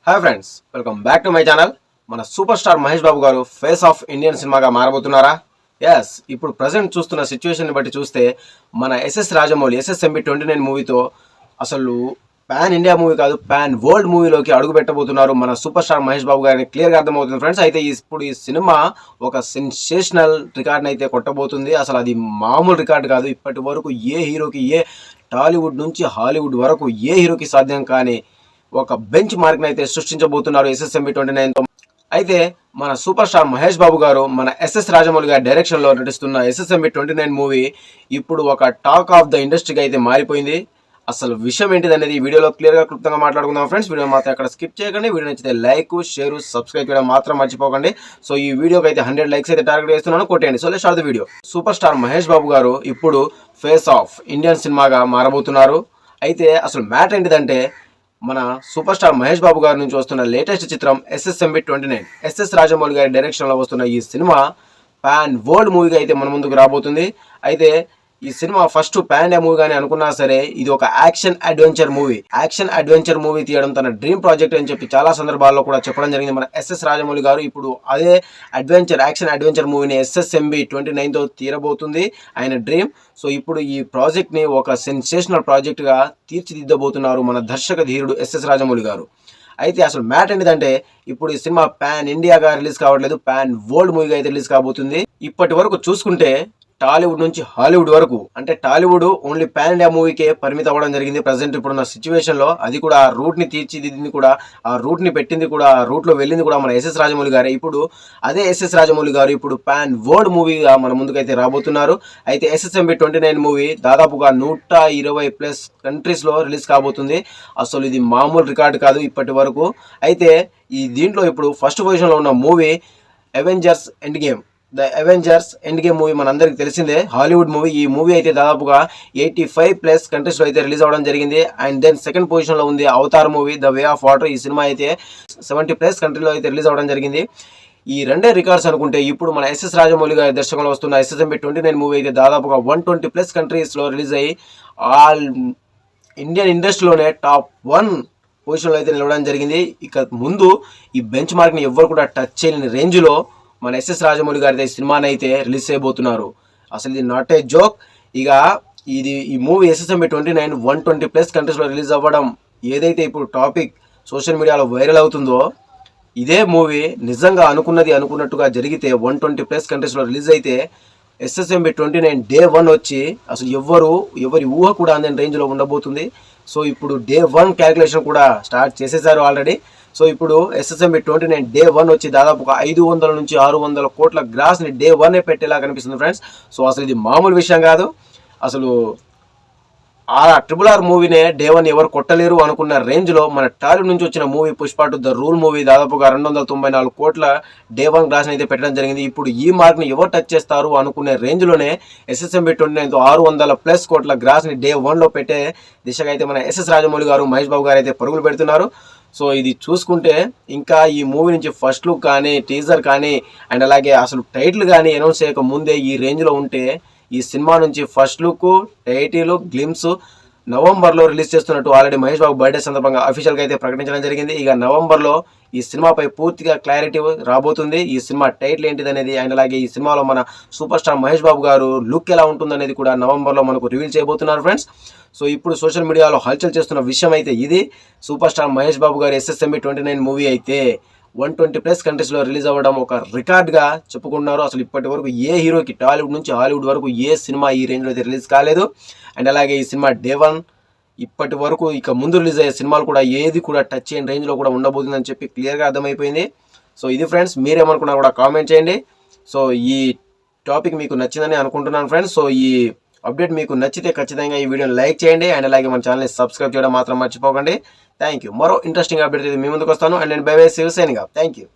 Hi friends, welcome back to my channel. మన super star Mahesh Babu గారు face of Indian సినిమాగా మారబోతున్నారా? Yes, ఇప్పుడు present చూస్తున్న సిచ్యువేషన్ బట్టి చూస్తే మన ఎస్ఎస్ రాజమౌళి SSMB 29 మూవీతో అసలు పాన్ ఇండియా మూవీ కాదు, పాన్ వరల్డ్ మూవీలోకి అడుగు పెట్టబోతున్నారు మన సూపర్ స్టార్ మహేష్ బాబు గారిని క్లియర్గా అర్థమవుతుంది ఫ్రెండ్స్. అయితే ఇప్పుడు ఈ సినిమా ఒక సెన్సేషనల్ రికార్డ్ని అయితే కొట్టబోతుంది. అసలు అది మామూలు రికార్డు కాదు. ఇప్పటి వరకు ఏ హీరోకి, టాలీవుడ్ నుంచి హాలీవుడ్ వరకు ఏ హీరోకి సాధ్యం కానీ ఒక బెంచ్ మార్క్ని అయితే సృష్టించబోతున్నారు SSMB 29తో. అయితే మన సూపర్ స్టార్ మహేష్ బాబు గారు మన SS రాజమౌళి గారి డైరెక్షన్లో నటిస్తున్న SSMB 29 మూవీ ఇప్పుడు ఒక టాక్ ఆఫ్ ద ఇండస్ట్రీగా అయితే మారిపోయింది. అసలు విషయం ఏంటిది అనేది ఈ వీడియోలో క్లియర్గా క్లుప్తంగా మాట్లాడుకుందాం ఫ్రెండ్స్. వీడియో మాత్రం అక్కడ స్కిప్ చేయకండి. వీడియో నచ్చితే లైక్, షేర్, సబ్స్క్రైబ్ చేయడం మాత్రం మర్చిపోకండి. సో ఈ వీడియోకి అయితే 100 లైక్స్ అయితే టార్గెట్ చేస్తున్నాను, కొట్టేయండి. So let's start the video. Super star Mahesh Babu garu ఇప్పుడు ఫేస్ ఆఫ్ ఇండియన్ సినిమాగా మారబోతున్నారు. అయితే అసలు మ్యాటర్ ఏంటిదంటే మన సూపర్ స్టార్ మహేష్ బాబు గారి నుంచి వస్తున్న లేటెస్ట్ చిత్రం SSMB 29. SS రాజమౌళి గారి డైరెక్షన్లో వస్తున్న ఈ సినిమా పాన్ వరల్డ్ మూవీగా అయితే మన ముందుకు రాబోతుంది. అయితే ఈ cinema first pan India movie కానీ అనుకున్నా సరే ఇది ఒక యాక్షన్ అడ్వెంచర్ మూవీ తీయడం తన డ్రీమ్ ప్రాజెక్ట్ అని చెప్పి చాలా సందర్భాల్లో కూడా చెప్పడం జరిగింది మన SS రాజమౌళి గారు. ఇప్పుడు అదే యాక్షన్ అడ్వెంచర్ మూవీని SSMB 29తో తీరబోతుంది ఆయన డ్రీమ్. సో ఇప్పుడు ఈ ప్రాజెక్ట్ని ఒక సెన్సేషనల్ ప్రాజెక్ట్గా తీర్చిదిద్దబోతున్నారు మన దర్శక ధీరుడు SS రాజమౌళి గారు. అయితే అసలు మ్యాటర్ ఏంటిదంటే ఇప్పుడు ఈ సినిమా పాన్ ఇండియాగా రిలీజ్ కావట్లేదు, పాన్ వరల్డ్ మూవీగా అయితే రిలీజ్ కాబోతుంది. ఇప్పటి వరకు చూసుకుంటే టాలీవుడ్ నుంచి హాలీవుడ్ వరకు, అంటే టాలీవుడ్ ఓన్లీ పాన్ ఇండియా మూవీకే పరిమితం అవ్వడం జరిగింది ప్రజెంట్ ఇప్పుడున్న సిచ్యువేషన్లో. అది కూడా ఆ రూట్ని తీర్చిదిద్దింది కూడా, ఆ రూట్ని పెట్టింది కూడా, ఆ రూట్లో వెళ్ళింది కూడా మన SS రాజమౌళి గారే. ఇప్పుడు అదే SS రాజమౌళి గారు ఇప్పుడు పాన్ వరల్డ్ మూవీగా మన ముందుకైతే రాబోతున్నారు. అయితే SSMB 29 మూవీ దాదాపుగా 120+ కంట్రీస్లో రిలీజ్ కాబోతుంది. అసలు ఇది మామూలు రికార్డు కాదు ఇప్పటి వరకు. అయితే ఈ దీంట్లో ఇప్పుడు ఫస్ట్ పొజిషన్లో ఉన్న movie Avengers end game movie మనందరికీ తెలిసిందే, హాలీవుడ్ మూవీ. ఈ మూవీ అయితే దాదాపుగా 85+ కంట్రీస్లో అయితే రిలీజ్ అవ్వడం జరిగింది. అండ్ దెన్ సెకండ్ పొజిషన్లో ఉంది Avatar movie the way of water. ఈ సినిమా అయితే 70+ కంట్రీలో అయితే రిలీజ్ అవ్వడం జరిగింది. ఈ రెండే రికార్డ్స్ అనుకుంటే ఇప్పుడు మన SS రాజమౌళి గారి దర్శకంలో వస్తున్న SSMB 29 మూవీ అయితే దాదాపుగా 120+ కంట్రీస్లో రిలీజ్ అయ్యి ఆల్ ఇండియన్ ఇండస్ట్రీలోనే టాప్ 1 పొజిషన్లో అయితే నిలవడం జరిగింది. ఇక ముందు ఈ బెంచ్ మార్క్ని ఎవ్వరు కూడా టచ్ చేయలేని రేంజ్లో మన SS రాజమౌళి గారి సినిమాని అయితే రిలీజ్ చేయబోతున్నారు. అసలు ఇది నాట్ ఏ జోక్. ఇక ఈ మూవీ SSMB 29 120+ కంట్రీస్లో రిలీజ్ అవ్వడం ఏదైతే ఇప్పుడు టాపిక్ సోషల్ మీడియాలో వైరల్ అవుతుందో, ఇదే మూవీ నిజంగా అనుకున్నట్టుగా జరిగితే 120+ కంట్రీస్లో రిలీజ్ అయితే SSMB 29 డే 1 వచ్చి అసలు ఎవరి ఊహ కూడా అందని రేంజ్లో ఉండబోతుంది. సో ఇప్పుడు డే 1 క్యాలిక్యులేషన్ కూడా స్టార్ట్ చేసేసారు ఆల్రెడీ. సో ఇప్పుడు SSMB 29 డే 1 వచ్చి దాదాపుగా 500 నుంచి 600 కోట్ల గ్రాస్ని డే 1 పెట్టేలా కనిపిస్తుంది ఫ్రెండ్స్. సో అసలు ఇది మామూలు విషయం కాదు. అసలు RRR మూవీనే డే 1 ఎవరు కొట్టలేరు అనుకున్న రేంజ్లో మన టాలీవుడ్ నుంచి వచ్చిన movie Pushpa 2 the rule movie దాదాపుగా 294 కోట్ల డే 1 గ్రాస్ని అయితే పెట్టడం జరిగింది. ఇప్పుడు ఈ మార్క్ని ఎవరు టచ్ చేస్తారు అనుకునే రేంజ్లోనే SSMB 29తో 600+ కోట్ల గ్రాస్ని డే 1లో పెట్టే దిశగా అయితే మన SS రాజమౌళి గారు, మహేష్ బాబు గారు అయితే పరుగులు పెడుతున్నారు. సో ఇది చూసుకుంటే ఇంకా ఈ మూవీ నుంచి ఫస్ట్ లుక్ కానీ, టీజర్ కానీ, అండ్ అలాగే అసలు టైటిల్ కానీ అనౌన్స్ చేయక ముందే ఈ రేంజ్లో ఉంటే ఈ సినిమా నుంచి ఫస్ట్ లుక్, టైటిల్, గ్లిమ్స్ నవంబర్లో రిలీజ్ చేస్తున్నట్టు ఆల్రెడీ మహేష్ బాబు బర్త్డే సందర్భంగా అఫీషియల్గా అయితే ప్రకటించడం జరిగింది. ఇక నవంబర్లో ఈ సినిమాపై పూర్తిగా క్లారిటీ రాబోతుంది. ఈ సినిమా టైటిల్ ఏంటిది అనేది, అండ్ అలాగే ఈ సినిమాలో మన సూపర్ స్టార్ మహేష్ బాబు గారు లుక్ ఎలా ఉంటుందనేది కూడా నవంబర్లో మనకు రివీల్ చేయబోతున్నారు ఫ్రెండ్స్. సో ఇప్పుడు సోషల్ మీడియాలో హల్చల్ చేస్తున్న విషయం అయితే ఇది. సూపర్ స్టార్ మహేష్ బాబు గారు SSMB 29 మూవీ అయితే 120+ కంట్రీస్లో రిలీజ్ అవ్వడం ఒక రికార్డ్గా చెప్పుకున్నారు. అసలు ఇప్పటి వరకు ఏ హీరోకి టాలీవుడ్ నుంచి హాలీవుడ్ వరకు ఏ సినిమా ఈ రేంజ్లో అయితే రిలీజ్ కాలేదు. అండ్ అలాగే ఈ సినిమా డే 1 ఇప్పటి వరకు ఇక ముందు రిలీజ్ అయ్యే సినిమాలు కూడా ఏది కూడా టచ్ చేయని రేంజ్లో కూడా ఉండబోతుందని చెప్పి క్లియర్గా అర్థమైపోయింది. సో ఇది ఫ్రెండ్స్, మీరేమనుకున్నా కూడా కామెంట్ చేయండి. సో ఈ టాపిక్ మీకు నచ్చిందని అనుకుంటున్నాను ఫ్రెండ్స్. సో ఈ అప్డేట్ మీకు నచ్చితే ఖచ్చితంగా ఈ వీడియోని లైక్ చేయండి, అండ్ అలాగే మన ఛానల్ని సబ్స్క్రైబ్ చేయడం మాత్రం మర్చిపోకండి. Thank you. మరో ఇంట్రెస్టింగ్ అప్డేట్ అయితే మీ ముందుకు వస్తాను. అండ్ నేను బై బై, శివసేనగా. Thank you.